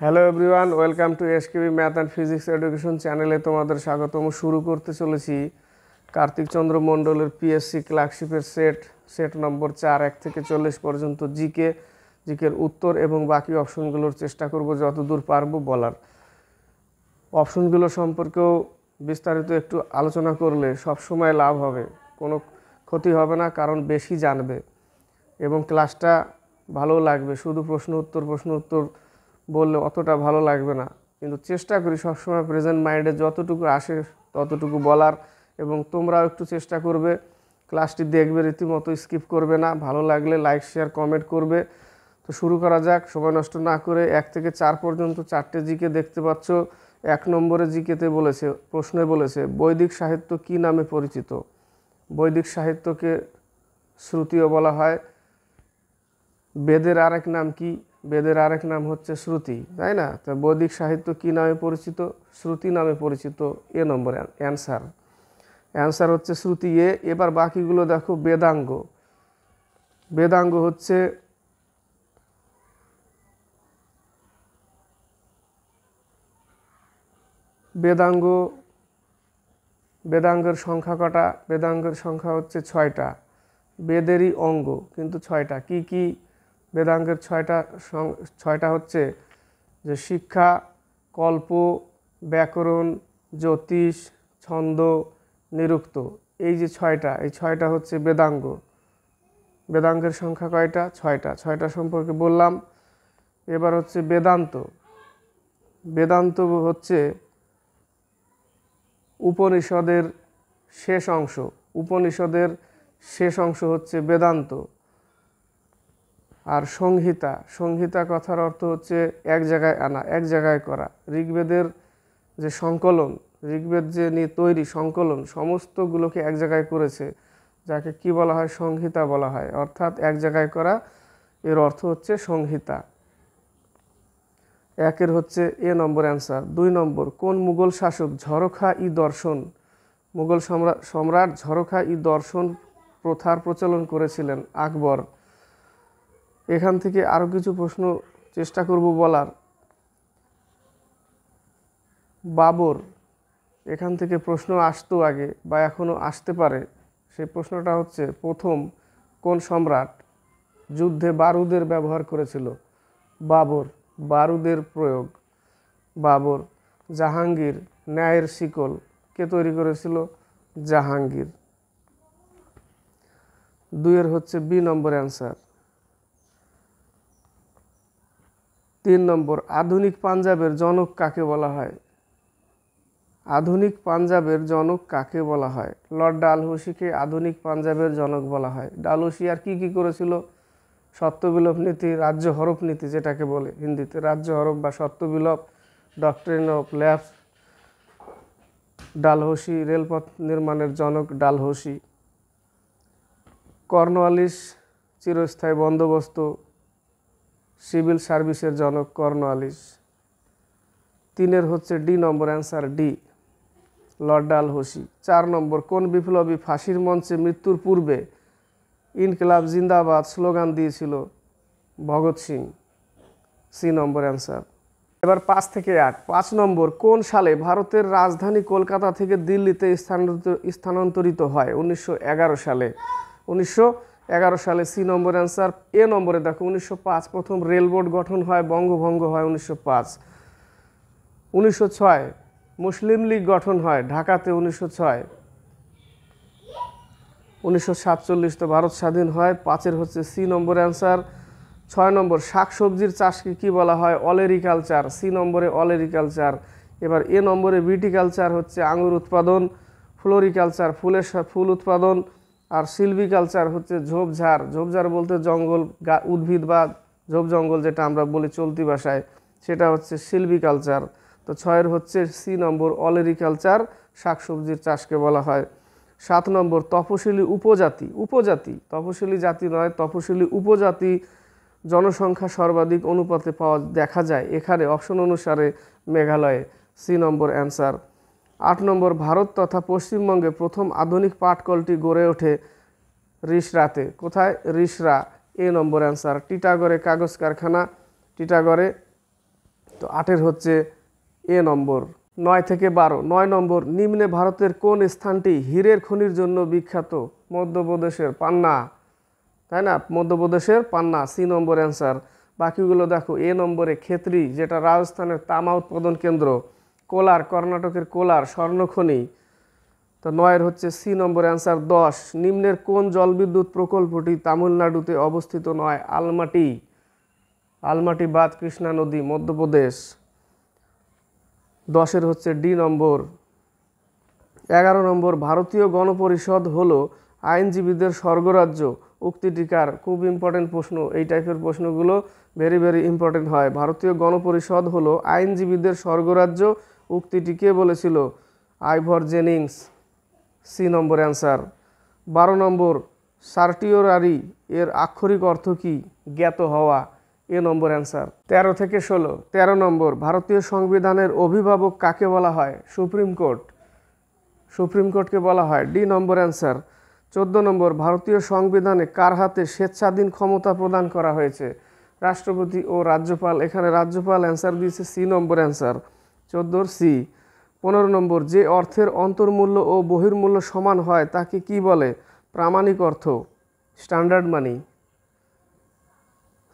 Hello everyone, welcome to SKB math and physics education চ্যানেলে তোমাদের স্বাগতম। শুরু করতে চলেছি কার্তিক চন্দ্র মণ্ডলের পিএসসি ক্লার্কশিপের সেট নম্বর 4 1 থেকে 40 পর্যন্ত জিকের উত্তর এবং বাকি অপশনগুলোর চেষ্টা করব যতদূর পারবো বলার। অপশনগুলো সম্পর্কেও বিস্তারিত একটু আলোচনা করলে সবসময় লাভ হবে, কোনো ক্ষতি হবে না, কারণ বেশি জানবে এবং ক্লাসটা ভালো লাগবে। শুধু প্রশ্ন উত্তর বললে অতটা ভালো লাগবে না, কিন্তু চেষ্টা করি সবসময় প্রেজেন্ট মাইন্ডে যতটুকু আসে ততটুকু বলার, এবং তোমরাও একটু চেষ্টা করবে, ক্লাসটি দেখবে, রীতিমতো স্কিপ করবে না। ভালো লাগলে লাইক শেয়ার কমেন্ট করবে। তো শুরু করা যাক সময় নষ্ট না করে। 1 থেকে 4 পর্যন্ত 4টে জিকে দেখতে পাচ্ছ। 1 নম্বরে জিকেতে বলেছে, প্রশ্নে বলেছে বৈদিক সাহিত্য কি নামে পরিচিত। বৈদিক সাহিত্যকে শ্রুতিও বলা হয়। বেদের আরেক নাম কি? বেদের আরেক নাম হচ্ছে শ্রুতি, তাই না? তো বৈদিক সাহিত্য কি নামে পরিচিত? শ্রুতি নামে পরিচিত। এ নম্বর অ্যান্সার হচ্ছে শ্রুতি এ। এবার বাকিগুলো দেখো। বেদাঙ্গ হচ্ছে বেদাঙ্গের সংখ্যা কটা? বেদাঙ্গের সংখ্যা হচ্ছে 6টা। বেদেরই অঙ্গ কিন্তু 6টা। কি কি বেদাঙ্গের 6টা হচ্ছে যে শিক্ষা, কল্প, ব্যাকরণ, জ্যোতিষ, ছন্দ, নিরুক্ত। এই যে 6টা, এই 6টা হচ্ছে বেদাঙ্গ। বেদাঙ্গের সংখ্যা কয়টা? 6টা। 6টা সম্পর্কে বললাম। এবার হচ্ছে বেদান্ত হচ্ছে উপনিষদের শেষ অংশ হচ্ছে বেদান্ত। আর সংহিতা কথার অর্থ হচ্ছে এক জায়গায় আনা, এক জায়গায় করা। ঋগ্বেদের যে সংকলন, ঋগ্বেদ যে নিয়ে তৈরি সংকলন, সমস্তগুলোকে এক জায়গায় করেছে, যাকে কি বলা হয়? সংহিতা বলা হয়, অর্থাৎ এক জায়গায় করা। এর অর্থ হচ্ছে সংহিতা। 1 হচ্ছে এ নম্বর অ্যান্সার। 2 নম্বর, কোন মুঘল শাসক ঝরোখা-ই দর্শন, মুঘল সম্রাট ঝরোখা-ই দর্শন প্রথার প্রচলন করেছিলেন? আকবর। এখান থেকে আরও কিছু প্রশ্ন চেষ্টা করব বলার। বাবর, এখান থেকে প্রশ্ন আসতো আগে বা এখনও আসতে পারে। সেই প্রশ্নটা হচ্ছে প্রথম কোন সম্রাট যুদ্ধে বারুদের ব্যবহার করেছিল? বাবর, বারুদের প্রয়োগ। বাবর। জাহাঙ্গীর, ন্যায়ের শিকল কে তৈরি করেছিল? জাহাঙ্গীর। 2 হচ্ছে বি নম্বর অ্যান্সার। 3 নম্বর, আধুনিক পাঞ্জাবের জনক কাকে বলা হয়? আধুনিক পাঞ্জাবের জনক কাকে বলা হয়? লর্ড ডালহৌসিকে আধুনিক পাঞ্জাবের জনক বলা হয়। ডালহৌসি আর কি করেছিল? সত্যবিলোপ নীতি, রাজ্য হরপ নীতি, যেটাকে বলে হিন্দিতে রাজ্য হরপ বা সত্যবিলোপ, ডক্ট্রিন অফ ল্যাপস। ডালহৌসি, রেলপথ নির্মাণের জনক ডালহৌসি। কর্নওয়ালিস, চিরস্থায়ী বন্দোবস্ত, সিভিল সার্ভিসের জনক কর্নওয়ালিস। 3 হচ্ছে ডি নম্বর অ্যান্সার, ডি, লর্ড ডালহৌসি। 4 নম্বর, কোন বিপ্লবী ফাঁসির মঞ্চে মৃত্যুর পূর্বে ইনকিলাব জিন্দাবাদ স্লোগান দিয়েছিল? ভগৎ সিং। সি নম্বর অ্যান্সার। এবার 5 থেকে 8। 5 নম্বর, কোন সালে ভারতের রাজধানী কলকাতা থেকে দিল্লিতে স্থানান্তরিত হয়? 1911 সালে। 1911 সালে। সি নম্বর অ্যান্সার। এ নম্বরে দেখো 1905 প্রথম রেল বোর্ড গঠন হয়, বঙ্গভঙ্গ হয় 1905। 1906 মুসলিম লীগ গঠন হয় ঢাকাতে 1906। 1947 তো ভারত স্বাধীন হয়। 5 হচ্ছে সি নম্বর অ্যান্সার। 6 নম্বর, শাকসবজির চাষকে কি বলা হয়? অলেরিকালচার। সি নম্বরে অলেরিকালচার। এবার এ নম্বরে ভিটিকালচার হচ্ছে আঙুর উৎপাদন, ফ্লোরিকালচার ফুল উৎপাদন, আর সিলভিকালচার হচ্ছে ঝোপঝাড়। ঝোপঝাড় বলতে জঙ্গল, উদ্ভিদ বা ঝোপ জঙ্গল, যেটা আমরা বলি চলতি ভাষায়, সেটা হচ্ছে সিলভিকালচার। তো 6 হচ্ছে সি নম্বর, অলেরিকালচার, শাকসবজির চাষকে বলা হয়। 7 নম্বর, তপশিলি উপজাতি, তপশিলি জাতি নয়, তপশিলি উপজাতি জনসংখ্যা সর্বাধিক অনুপাতে দেখা যায় এখানে? অপশন অনুসারে মেঘালয়ে। সি নম্বর অ্যান্সার। 8 নম্বর, ভারত তথা পশ্চিমবঙ্গে প্রথম আধুনিক পাটকলটি গড়ে ওঠে রিষড়াতে। কোথায়? রিষড়া। এ নম্বর অ্যান্সার। টিটাগড়ে কাগজ কারখানা, টিটাগড়ে। তো 8-এর হচ্ছে এ নম্বর। 9 থেকে 12, 9 নম্বর, নিম্নে ভারতের কোন স্থানটি হীরের খনির জন্য বিখ্যাত? মধ্যপ্রদেশের পান্না, তাই না? মধ্যপ্রদেশের পান্না, সি নম্বর অ্যান্সার। বাকিগুলো দেখো, এ নম্বরে খেতড়ি, যেটা রাজস্থানের তামা উৎপাদন কেন্দ্র, কোলার, কর্ণাটকের কোলার স্বর্ণখনি। তো 9-এর হচ্ছে সি নম্বর অ্যান্সার। 10, নিম্নের কোন জলবিদ্যুৎ প্রকল্পটি তামিলনাড়ুতে অবস্থিত নয়? আলমাটি, আলমাটি বাঁধ কৃষ্ণা নদী, মধ্যপ্রদেশ। 10-এর হচ্ছে ডি নম্বর। 11 নম্বর, ভারতীয় গণপরিষদ হলো আইনজীবীদের স্বর্গরাজ্য উক্তিটি কার? খুব ইম্পর্টেন্ট প্রশ্ন, এই টাইপের প্রশ্নগুলো ভেরি ভেরি ইম্পর্টেন্ট হয়। ভারতীয় গণপরিষদ হলো আইনজীবীদের স্বর্গরাজ্য উক্তিটি কে বলেছিল? আইভর জেনিংস, সি নম্বর অ্যান্সার। 12 নম্বর, সার্টিওরারি এর আক্ষরিক অর্থ কি? জ্ঞাত হওয়া, এ নম্বর অ্যান্সার। 13 থেকে 16, 13 নম্বর, ভারতীয় সংবিধানের অভিভাবক কাকে বলা হয়? সুপ্রিম কোর্ট, সুপ্রিম কোর্টকে বলা হয়, ডি নম্বর অ্যান্সার। 14 নম্বর, ভারতীয় সংবিধানে কার হাতে স্বেচ্ছাধীন ক্ষমতা প্রদান করা হয়েছে? রাষ্ট্রপতি ও রাজ্যপাল, এখানে রাজ্যপাল অ্যান্সার দিয়েছে, সি নম্বর অ্যান্সার। 14-র সি। 15 নম্বর, যে অর্থের অন্তর্মূল্য ও বহির্মূল্য সমান হয় তাকে কি বলে? প্রামাণিক অর্থ, স্ট্যান্ডার্ড মানি,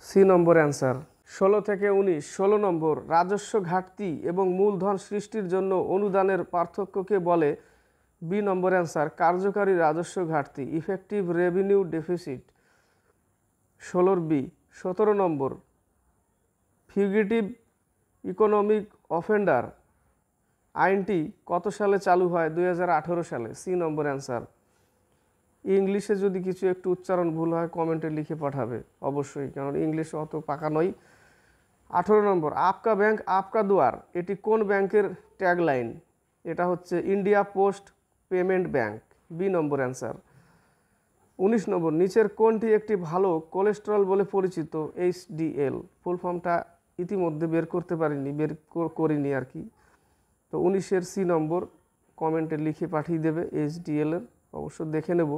সি নম্বর অ্যান্সার। 16 থেকে 19, 16 নম্বর, রাজস্ব ঘাটতি এবং মূলধন সৃষ্টির জন্য অনুদানের পার্থক্যকে বলে? বি নম্বর অ্যান্সার, কার্যকারী রাজস্ব ঘাটতি, ইফেক্টিভ রেভিনিউ ডেফিসিট। 16-র বি। 17 নম্বর, ফিউগিটিভ ইকোনমিক অফেন্ডার আইনটি কত সালে চালু হয়? 2018 সালে, সি নম্বর অ্যান্সার। ইংলিশে যদি কিছু একটু উচ্চারণ ভুল হয় কমেন্টে লিখে পাঠাবে অবশ্যই, কারণ ইংলিশ অত পাকা নয়। 18 নম্বর, আপকা ব্যাংক আপকা দুয়ার, এটি কোন ব্যাংকের ট্যাগলাইন? এটা হচ্ছে India post payment bank, B number answer. 19 number, নিচের কোনটি একটি ভালো কোলেস্টেরল বলে পরিচিত? HDL, ফুল ফর্মটা ইতিমধ্যে বের করতে পারিনি, করিনি আর কি। তো 19-এর সি নম্বর, কমেন্টে লিখে পাঠিয়ে দেবে, HDL এর অবশ্য দেখে নেব।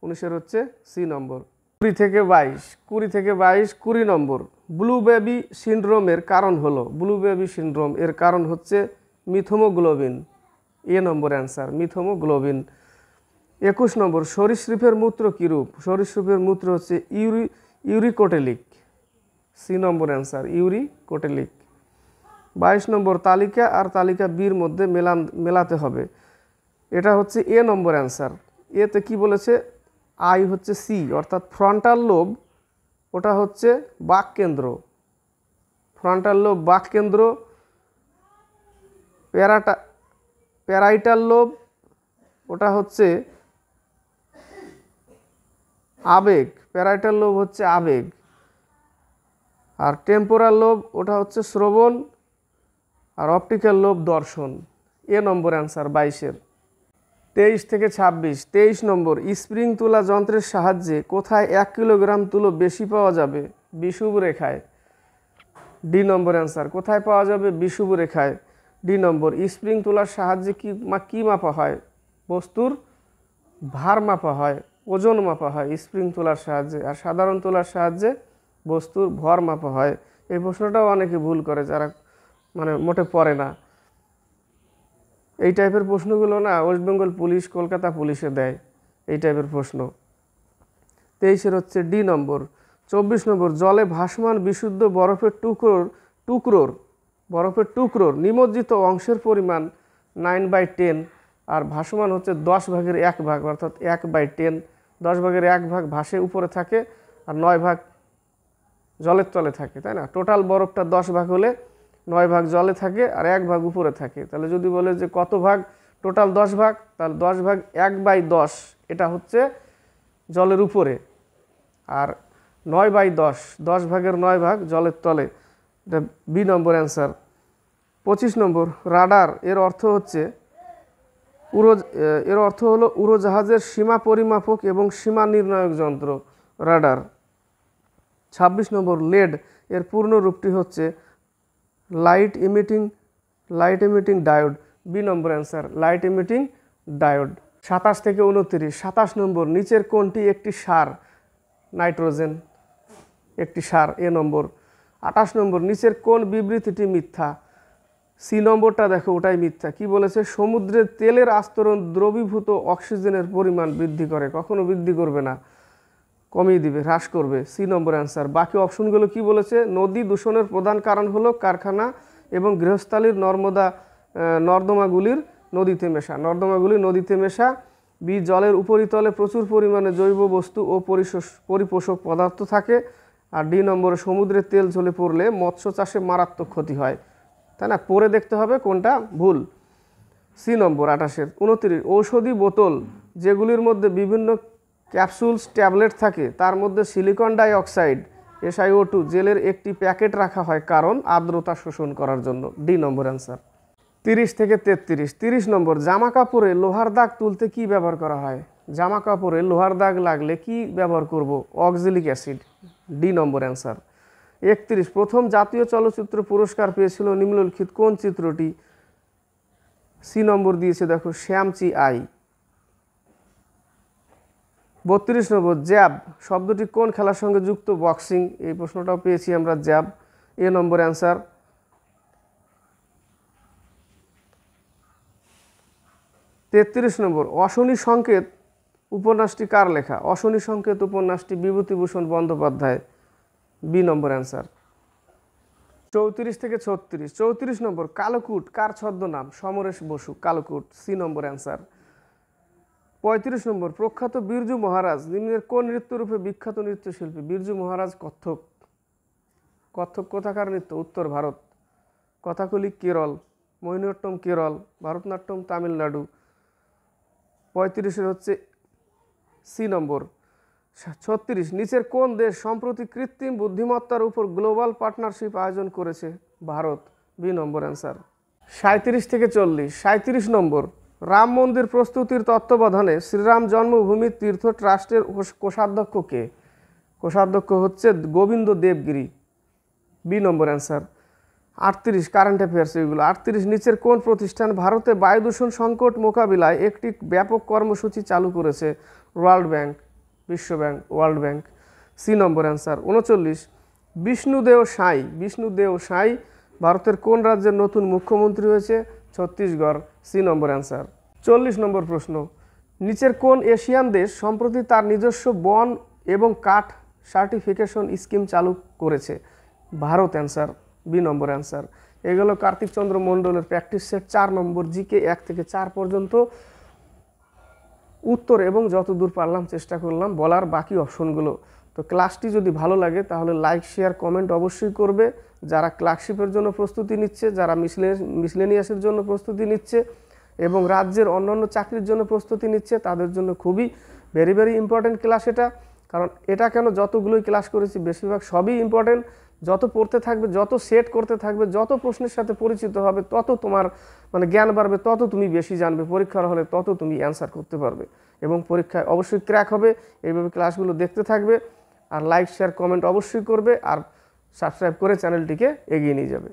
19-এর হচ্ছে সি নম্বর। 20 থেকে 22, 20 নম্বর, ব্লু বেবি সিনড্রোমের কারণ হলো? ব্লু বেবি সিনড্রোম এর কারণ হচ্ছে মিথোমোগ্লোবিন, এ নম্বর অ্যান্সার, মিথোমোগ্লোবিন। 21 নম্বর, সরীসৃপের মূত্র কীরূপ? সরীসৃপের মূত্র হচ্ছে ইউরিকোটেলিক, সি নম্বর অ্যান্সার, ইউরিকোটেলিক। 22 নম্বর, তালিকা আর তালিকা বির মধ্যে মেলাতে হবে, এটা হচ্ছে এ নম্বর অ্যান্সার। এতে কি বলেছে? আই হচ্ছে সি, অর্থাৎ ফ্রন্টাল লোব, ওটা হচ্ছে বাককেন্দ্র, ফ্রন্টাল লোব বাককেন্দ্র। প্যারাইটাল লোব ওটা হচ্ছে আবেগ, প্যারাইটাল লোব হচ্ছে আবেগ। আর টেম্পোরাল লোব ওটা হচ্ছে শ্রবণ, আর অপটিক্যাল লোব দর্শন, এ নম্বর অ্যান্সার 22-এর। 23 থেকে 26, 23 নম্বর, স্প্রিং তুলা যন্ত্রের সাহায্যে কোথায় 1 কিলোগ্রাম তুলো বেশি পাওয়া যাবে? বিষুব রেখায়, ডি নম্বর অ্যান্সার। কোথায় পাওয়া যাবে? বিষুব রেখায়, ডি নম্বর। স্প্রিং তুলার সাহায্যে কি মাপা হয়? বস্তুর ভার মাপা হয়, ওজন মাপা হয় স্প্রিং তুলার সাহায্যে, আর সাধারণ তুলার সাহায্যে বস্তুর ভর মাপা হয়। এই প্রশ্নটাও অনেকে ভুল করে, যারা মানে মোটে পড়ে না। এই টাইপের প্রশ্নগুলো না ওয়েস্ট বেঙ্গল পুলিশ, কলকাতা পুলিশে দেয় এই টাইপের প্রশ্ন। 23-এর হচ্ছে ডি নম্বর। 24 নম্বর, জলে ভাসমান বিশুদ্ধ বরফের টুকরোর নিমজ্জিত অংশের পরিমাণ 9/10, আর ভাসমান হচ্ছে 10 ভাগের 1 ভাগ, অর্থাৎ 1/10, 10 ভাগের 1 ভাগ ভাসে উপরে থাকে আর 9 ভাগ জলের তলে থাকে, তাই না? টোটাল বরফটা 10 ভাগ হলে 9 ভাগ জলে থাকে আর 1 ভাগ উপরে থাকে। তাহলে যদি বলে যে কত ভাগ, টোটাল 10 ভাগ, তাহলে 10 ভাগ 1/10 এটা হচ্ছে জলের উপরে, আর 9/10, 10 ভাগের 9 ভাগ জলের তলে, এটা বি নম্বর অ্যান্সার। 25 নম্বর, রাডার এর অর্থ হলো উড়োজাহাজের সীমা পরিমাপক এবং সীমা নির্ণায়ক যন্ত্র, রাডার। 26 নম্বর, লেড এর পূর্ণ রূপটি হচ্ছে light emitting diode, B number answer, light emitting diode. 27 থেকে 29, 27 নম্বর, নিচের কোনটি একটি সার? নাইট্রোজেন একটি সার, এ নম্বর। 28 নম্বর, নিচের কোন বিবৃতিটি মিথ্যা? সি নম্বরটা দেখো, ওটাই মিথ্যা। কি বলেছে? সমুদ্রের তেলের আস্তরণ দ্রবীভূত অক্সিজেনের পরিমাণ বৃদ্ধি করে। কখনো বৃদ্ধি করবে না, কমিয়ে দিবে, হ্রাস করবে। সি নম্বর অ্যান্সার। বাকি অপশনগুলো কি বলেছে? নদী দূষণের প্রধান কারণ হলো কারখানা এবং গৃহস্থালির নর্দমাগুলির নদীতে মেশা। নর্দমাগুলি নদীতে মেশা। বি, জলের উপরিতলে প্রচুর পরিমাণে জৈব বস্তু ও পরিপোষক পদার্থ থাকে। আর ডি নম্বরে, সমুদ্রের তেল ঝরে পড়লে মৎস্য চাষে মারাত্মক ক্ষতি হয়। তাই না? পরে দেখতে হবে কোনটা ভুল। সি নম্বর 28-এর 29, ঔষধি বোতল যেগুলির মধ্যে বিভিন্ন ক্যাপসুলস ট্যাবলেট থাকে তার মধ্যে সিলিকন ডাইঅক্সাইড SiO2 জেলের একটি প্যাকেট রাখা হয় কারণ আর্দ্রতা শোষণ করার জন্য। ডি নম্বর অ্যান্সার। 30 থেকে 33, 30 নম্বর, জামা কাপড়ে লোহার দাগ তুলতে কি ব্যবহার করা হয়? জামা কাপড়ে লোহার দাগ লাগলে কি ব্যবহার করব? Oxalic acid. ডি নম্বর অ্যান্সার। 31, প্রথম জাতীয় চলচ্চিত্র পুরস্কার পেয়েছিল নিম্নলিখিত কোন চিত্রটি? সি নম্বর দিয়েছে দেখো, শ্যামচি আই। 32 নম্বর, জ্যাব শব্দটি কোন খেলার সঙ্গে যুক্ত? বক্সিং। এই প্রশ্নটাও পেয়েছি আমরা, জ্যাব। এ নম্বর অ্যান্সার। 33 নম্বর, অশনি সংকেত উপন্যাসটি কার লেখা? অশনি সংকেত উপন্যাসটি Bibhutibhushan Bandyopadhyay. B number answer. 34 থেকে 36, 34 নম্বর, কালকুট কার ছদ্মনাম? সমরেশ বসু। কালকুট। সি নম্বর অ্যান্সার। 35 নম্বর, প্রখ্যাত বিরজু মহারাজ নিম্নের কোন নৃত্যরূপে বিখ্যাত নৃত্যশিল্পী? বিরজু মহারাজ কত্থক। কত্থক কোথাকার নৃত্য? উত্তর ভারত। কথাকলি কেরল, মোহিনীঅট্টম কেরল, ভারতনাট্যম তামিলনাড়ু। 35-এর হচ্ছে সি নম্বর। 36, নিচের কোন দেশ সম্প্রতি কৃত্রিম বুদ্ধিমত্তার উপর গ্লোবাল পার্টনারশিপ আয়োজন করেছে? ভারত। B number answer. 37 থেকে 40, 37 নম্বর, রাম মন্দির প্রস্তুতির তত্ত্বাবধানে শ্রীরাম জন্মভূমি তীর্থ ট্রাস্টের কোষাধ্যক্ষ কে? কোষাধ্যক্ষ হচ্ছে Govinda Devagiri. B number answer. 38, current affairs এগুলো। 38, নিচের কোন প্রতিষ্ঠান ভারতে বায়ু দূষণ সংকট মোকাবিলায় একটি ব্যাপক কর্মসূচি চালু করেছে? ওয়ার্ল্ড ব্যাংক, বিশ্ব ব্যাংক, ওয়ার্ল্ড ব্যাংক। সি নম্বর অ্যান্সার। 39, বিষ্ণুদেও সাঁই, বিষ্ণুদেও সাঁই ভারতের কোন রাজ্যের নতুন মুখ্যমন্ত্রী হয়েছে? ছত্তিশগড়। সি নম্বর অ্যান্সার। 40 নম্বর প্রশ্ন, নিচের কোন এশিয়ান দেশ সম্প্রতি তার নিজস্ব বন এবং কাঠ সার্টিফিকেশন স্কিম চালু করেছে? Bharat. Answer. B number answer. এগুলো কার্তিক চন্দ্র মণ্ডলের প্র্যাকটিস সেট 4 নম্বর, জিকে 1 থেকে 4 পর্যন্ত উত্তর, এবং যতদূর পারলাম চেষ্টা করলাম বলার বাকি অপশনগুলো। তো ক্লাসটি যদি ভালো লাগে তাহলে লাইক, শেয়ার, কমেন্ট অবশ্যই করবে। যারা ক্লার্কশিপের জন্য প্রস্তুতি নিচ্ছে, যারা মিসলেনিয়াসের জন্য প্রস্তুতি নিচ্ছে এবং রাজ্যের অন্যান্য চাকরির জন্য প্রস্তুতি নিচ্ছে, তাদের জন্য খুবই ভেরি ইম্পর্টেন্ট ক্লাস এটা। কারণ এটা কেন, যতগুলোই ক্লাস করেছি বেশিরভাগ সবই ইম্পর্টেন্ট। যত পড়তে থাকবে, যত সেট করতে থাকবে, যত প্রশ্নের সাথে পরিচিত হবে, তত তোমার জ্ঞান বাড়বে, তত তুমি বেশি জানবে। পরীক্ষার হলে তত তুমি অ্যান্সার করতে পারবে এবং পরীক্ষায় অবশ্যই ক্র্যাক হবে। এইভাবে ক্লাসগুলো দেখতে থাকবে আর লাইক, শেয়ার, কমেন্ট অবশ্যই করবে আর সাবস্ক্রাইব করে চ্যানেলটিকে এগিয়ে নিয়ে যাবে।